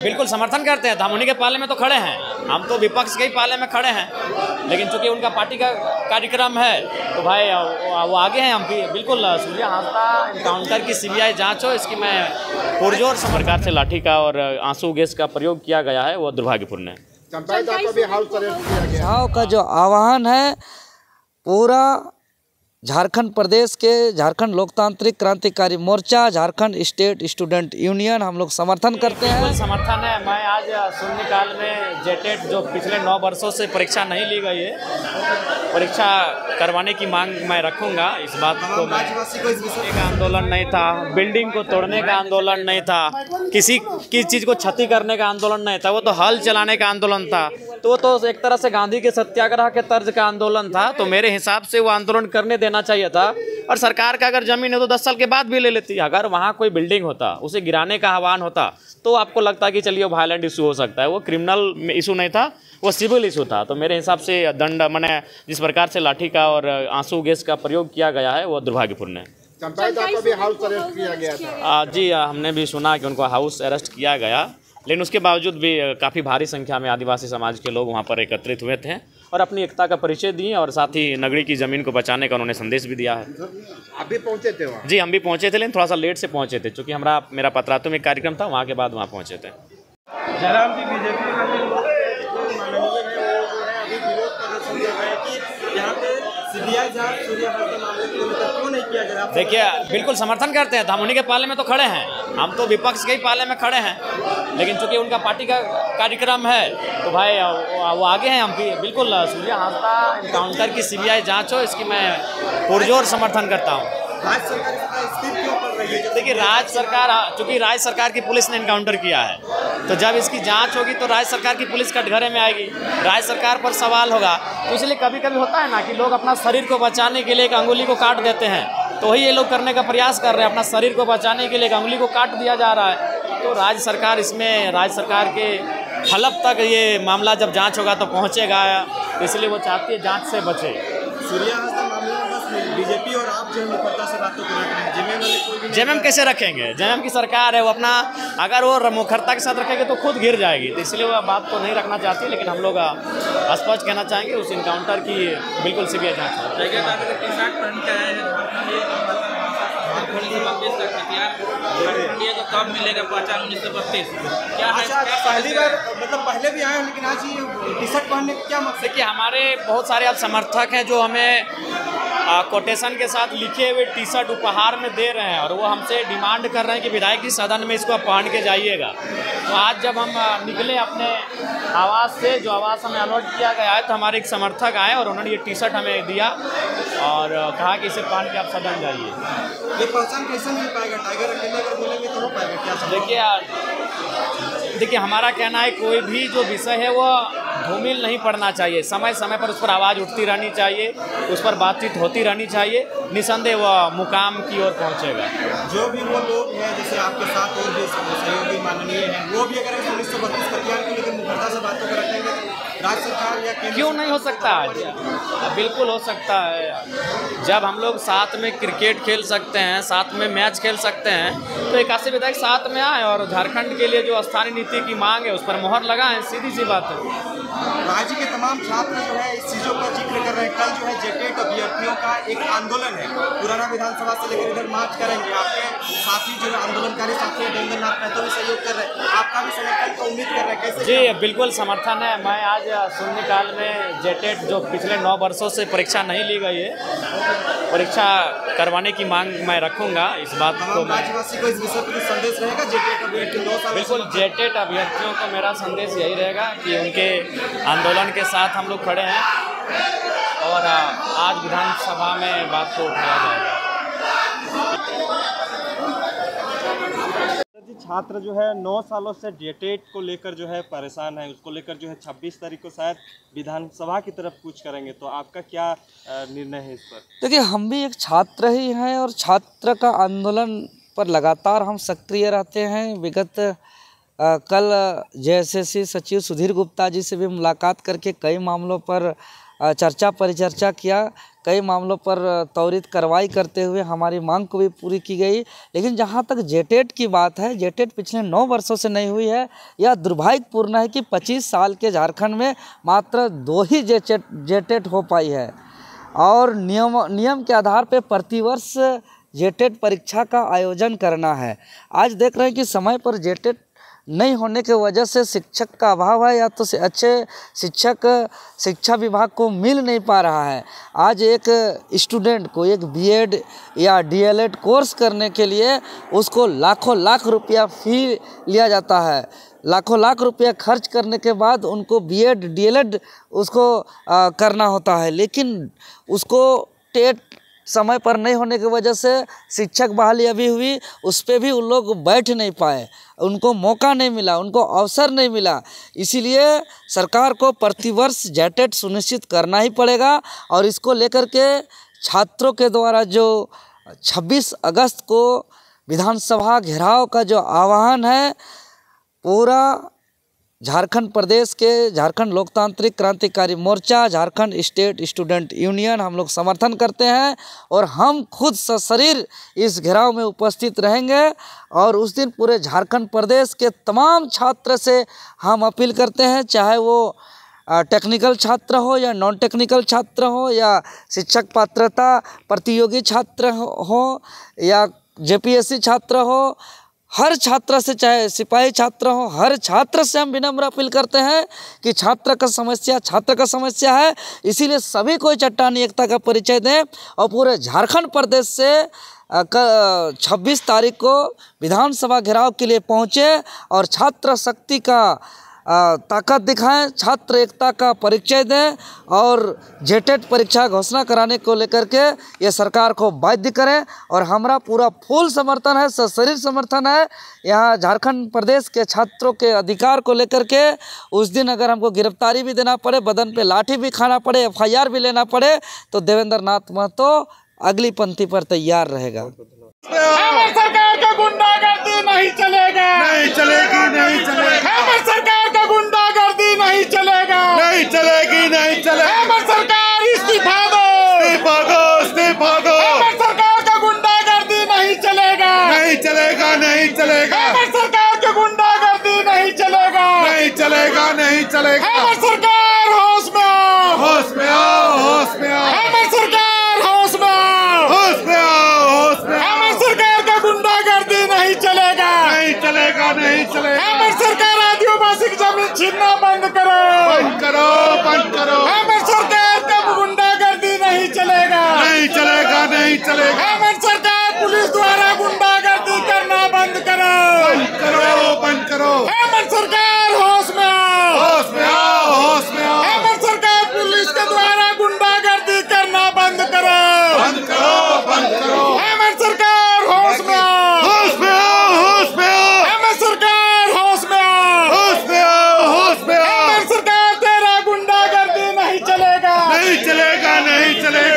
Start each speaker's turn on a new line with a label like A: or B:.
A: बिल्कुल समर्थन करते हैं। हम उन्हीं के पाले में तो खड़े हैं, हम तो विपक्ष के ही पाले में खड़े हैं, लेकिन चूंकि उनका पार्टी का कार्यक्रम है तो भाई वो आगे हैं। हम भी बिल्कुल सूर्या हांसदा एनकाउंटर की सीबीआई जांच हो, इसकी मैं पुरजोर सरकार से लाठी का और आंसू गैस का प्रयोग किया गया है, वो दुर्भाग्यपूर्ण है।
B: चुनाव का जो आह्वान है पूरा झारखंड प्रदेश के झारखंड लोकतांत्रिक क्रांतिकारी मोर्चा, झारखंड स्टेट स्टूडेंट यूनियन हम लोग समर्थन करते हैं।
A: समर्थन है। मैं आज शून्यकाल में जेटेट जो पिछले 9 वर्षों से परीक्षा नहीं ली गई है, परीक्षा करवाने की मांग मैं रखूंगा। इस बात को का आंदोलन नहीं था, बिल्डिंग को तोड़ने का आंदोलन नहीं था, किसी चीज़ को क्षति करने का आंदोलन नहीं था, वो तो हल चलाने का आंदोलन था। तो वो तो एक तरह से गांधी के सत्याग्रह के तर्ज का आंदोलन था। तो मेरे हिसाब से वो आंदोलन करने देना चाहिए था। और सरकार का अगर जमीन है तो 10 साल के बाद भी ले लेती। अगर वहाँ कोई बिल्डिंग होता, उसे गिराने का आह्वान होता, तो आपको लगता कि चलिए वायलेंट इशू हो सकता है। वो क्रिमिनल इशू नहीं था, वो सिविल इशू था। तो मेरे हिसाब से दंड मैंने जिस प्रकार से लाठी का और आंसू गैस का प्रयोग किया गया है, वो दुर्भाग्यपूर्ण है।
C: भी हाउस अरेस्ट किया गया था।
A: जी, हमने भी सुना कि उनको हाउस अरेस्ट किया गया, लेकिन उसके बावजूद भी काफ़ी भारी संख्या में आदिवासी समाज के लोग वहाँ पर एकत्रित हुए थे और अपनी एकता का परिचय दिए, और साथ ही नगरी की ज़मीन को बचाने का उन्होंने संदेश भी दिया है।
C: आप भी पहुँचे थे वहाँ?
A: जी, हम भी पहुँचे थे, लेकिन थोड़ा सा लेट से पहुँचे थे, क्योंकि मेरा पतरातु में कार्यक्रम था, वहाँ के बाद वहाँ पहुँचे थे।
D: जयराम जी बीजेपी का माननीय है, वो जो है अभी विरोध प्रदर्शन कर रहे हैं कि यहाँ पे सीबीआई जांच सूर्या हांसदा मामले को क्यों नहीं किया जा रहा?
A: देखिए, बिल्कुल समर्थन करते हैं। हम उन्हीं के पाले में तो खड़े हैं, हम तो विपक्ष के ही पाले में खड़े हैं, लेकिन चूंकि उनका पार्टी का कार्यक्रम है तो भाई वो आगे हैं। हम भी बिल्कुल सूर्या हांसदा एनकाउंटर की सीबीआई जांच हो, इसकी मैं पुरजोर समर्थन करता हूँ।
D: राज्य सरकार इसका स्थिर क्यों पड़ रही है?
A: देखिए, चूंकि राज्य सरकार की पुलिस ने एनकाउंटर किया है, तो जब इसकी जांच होगी तो राज्य सरकार की पुलिस कटघरे में आएगी, राज्य सरकार पर सवाल होगा। तो इसलिए कभी कभी होता है ना कि लोग अपना शरीर को बचाने के लिए एक अंगुली को काट देते हैं, तो वही ये लोग करने का प्रयास कर रहे हैं। अपना शरीर को बचाने के लिए एक अंगुली को काट दिया जा रहा है। तो राज्य सरकार के हलफ तक ये मामला जब जाँच होगा तो पहुँचेगा, इसलिए वो चाहती है जाँच से बचे।
D: सूर्या हांसदा मामले में बस बीजेपी और आप जो है मुखरता से बातों को रख रहे हैं, जेएमएम वाले कोई भी
A: जेएमएम कैसे रखेंगे? जेएमएम की सरकार है, वो अपना अगर वो मुखरता के साथ रखेंगे तो खुद गिर जाएगी। तो इसलिए वो बात को नहीं रखना चाहती, लेकिन हम लोग स्पष्ट कहना चाहेंगे उस इनकाउंटर की बिल्कुल सीबीआई जांच
E: कब मिलेगा पहचान 1932? क्या है?
D: पहली बार मतलब पहले भी आए, लेकिन आज ये टी शर्ट पहनने का क्या मकसद?
A: देखिए, हमारे बहुत सारे अब समर्थक हैं जो हमें कोटेशन के साथ लिखे हुए टी शर्ट उपहार में दे रहे हैं, और वो हमसे डिमांड कर रहे हैं कि विधायक जी सदन में इसको पहन के जाइएगा। तो आज जब हम निकले अपने आवास से, जो आवास हमें अलॉट किया गया है, तो हमारे एक समर्थक आए और उन्होंने ये टी शर्ट हमें दिया और कहा कि इसे पहन के आप सदन जाइए।
D: ये पहचान कैसे मिल पाएगा? टाइगर अकेले अगर बोलेंगे तो हो पाएगा क्या?
A: देखिए, हमारा कहना है कोई भी जो विषय है वो धूमिल नहीं पड़ना चाहिए, समय समय पर उस पर आवाज़ उठती रहनी चाहिए, उस पर बातचीत होती रहनी चाहिए, निसंदेह वह मुकाम की ओर पहुंचेगा।
D: जो भी वो लोग हैं जैसे आपके साथ और भी सहयोगी माननीय हैं, वो भी अगर 1932 कटियार को लेकर मुखरता से बातों को रखेंगे तो राज्य सरकार या
A: क्यों नहीं हो सकता? बिल्कुल हो सकता है। जब हम लोग साथ में क्रिकेट खेल सकते हैं, साथ में मैच खेल सकते हैं, तो 81 विधायक साथ में आए और झारखंड के लिए जो स्थानीय नीति की मांग है उस पर मोहर लगाएं। सीधी सी बात है।
D: राज्य के तमाम छात्र जो है इस चीज़ों का जिक्र कर रहे हैं। कल जो है जेटेट अभ्यर्थियों का एक आंदोलन है, पुराना विधानसभा से लेकर इधर मार्च करेंगे। आपके साथी जो है आंदोलनकारी साथी देवेंद्र नाथ महतो भी सहयोग कर रहे हैं, आपका भी समर्थन का उम्मीद कर रहे हैं, कैसे?
A: जी, बिल्कुल समर्थन है। मैं आज शून्यकाल में जेटेट जो पिछले 9 वर्षों से परीक्षा नहीं ली गई है, परीक्षा करवाने की मांग मैं रखूंगा। इस बात को
D: राज्यवासी को इस विषय पर संदेश रहेगा जेटेट अभ्यर्थी 9 साल?
A: बिल्कुल, जेटेट अभ्यर्थियों को मेरा संदेश यही रहेगा कि उनके आंदोलन के साथ हम लोग खड़े हैं और आज विधानसभा में बात को उठाया जाएगा।
D: छात्र जो है 9 सालों से जेटेट को लेकर जो है परेशान है, उसको लेकर जो है 26 तारीख को शायद विधानसभा की तरफ कूच करेंगे, तो आपका क्या निर्णय है इस पर?
B: देखिए, हम भी एक छात्र ही हैं और छात्र का आंदोलन पर लगातार हम सक्रिय रहते हैं। विगत कल जेएसएससी सचिव सुधीर गुप्ता जी से भी मुलाकात करके कई मामलों पर चर्चा परिचर्चा किया, कई मामलों पर त्वरित कार्रवाई करते हुए हमारी मांग को भी पूरी की गई। लेकिन जहां तक जेटेट की बात है, जेटेट पिछले 9 वर्षों से नहीं हुई है। यह दुर्भाग्यपूर्ण है कि 25 साल के झारखंड में मात्र 2 ही जेटेट हो पाई है और नियम के आधार पर प्रतिवर्ष जेटेट परीक्षा का आयोजन करना है। आज देख रहे हैं कि समय पर जेटेट नहीं होने के वजह से शिक्षक का अभाव है, या तो अच्छे शिक्षक शिक्षा विभाग को मिल नहीं पा रहा है। आज एक स्टूडेंट को एक बीएड या डीएलएड कोर्स करने के लिए उसको लाखों लाख रुपया फी लिया जाता है। लाखों लाख रुपया खर्च करने के बाद उनको बीएड डीएलएड उसको करना होता है, लेकिन उसको टेट समय पर नहीं होने की वजह से शिक्षक बहाली अभी हुई, उस पर भी उन लोग बैठ नहीं पाए, उनको मौका नहीं मिला, उनको अवसर नहीं मिला। इसीलिए सरकार को प्रतिवर्ष जेटेट सुनिश्चित करना ही पड़ेगा और इसको लेकर के छात्रों के द्वारा जो 26 अगस्त को विधानसभा घेराव का जो आह्वान है, पूरा झारखंड प्रदेश के झारखंड लोकतांत्रिक क्रांतिकारी मोर्चा, झारखंड स्टेट स्टूडेंट यूनियन हम लोग समर्थन करते हैं और हम खुद सशरीर इस घेराव में उपस्थित रहेंगे। और उस दिन पूरे झारखंड प्रदेश के तमाम छात्र से हम अपील करते हैं, चाहे वो टेक्निकल छात्र हो या नॉन टेक्निकल छात्र हो या शिक्षक पात्रता प्रतियोगी छात्र हो या जेपीएससी छात्र हो, हर छात्र से, चाहे सिपाही छात्र हो, हर छात्र से हम विनम्र अपील करते हैं कि छात्र का समस्या है। इसीलिए सभी को चट्टानी एकता का परिचय दें और पूरे झारखंड प्रदेश से 26 तारीख को विधानसभा घेराव के लिए पहुँचे और छात्र शक्ति का ताकत दिखाएं, छात्र एकता का परिचय दें और जेटेट परीक्षा घोषणा कराने को लेकर के ये सरकार को बाध्य करें। और हमारा पूरा फुल समर्थन है, सशरीर समर्थन है यहाँ झारखंड प्रदेश के छात्रों के अधिकार को लेकर के। उस दिन अगर हमको गिरफ्तारी भी देना पड़े, बदन पे लाठी भी खाना पड़े, FIR भी लेना पड़े, तो देवेंद्र नाथ महतो अगली पंक्ति पर तैयार रहेगा।
F: सरकार का गुंडागर्दी नहीं चलेगा,
C: नहीं चलेगी, नहीं चलेगी,
F: सरकार का गुंडागर्दी नहीं चलेगा,
C: नहीं चलेगी, नहीं चलेगी।
F: सरकार इस्तीफा दो,
C: इस्तीफा दो, इस्तीफा दो।
F: सरकार का गुंडागर्दी नहीं चलेगा,
C: नहीं चलेगा, नहीं चलेगा,
F: सरकार का गुंडागर्दी नहीं चलेगा,
C: नहीं चलेगा, नहीं चलेगा।
F: सरकार होश में आओ,
C: होश में आओ, होश में आओ,
F: सरकार होश में आओ,
C: होश में आओ, होश में आओ।
F: सरकार का गुंडागर्दी नहीं चलेगा,
C: नहीं चलेगा, नहीं चलेगा।
F: सरकार आदिवासी की जमीन छीनना बंद करो,
C: बंद करो, बंद करो।
F: सरकार का गुंडागर्दी नहीं चलेगा,
C: नहीं चलेगा, नहीं चलेगा।
F: सरकार पुलिस द्वारा गुंडागर्दी करना बंद करो,
C: बंद करो, बंद करो।
F: सरकार होश में आओ,
C: होश में आओ, होश में आओ।
F: सरकार पुलिस के द्वारा गुंडागर्दी करना बंद करो,
C: बंद करो, बंद करो।
F: सरकार होश में आओ,
C: होश में आओ, होश में आओ,
F: सरकार होश में आओ,
C: होश में आओ, होश में आओ।
F: सरकार तेरा गुंडागर्दी नहीं चलेगा,
C: नहीं चलेगा, नहीं चलेगा।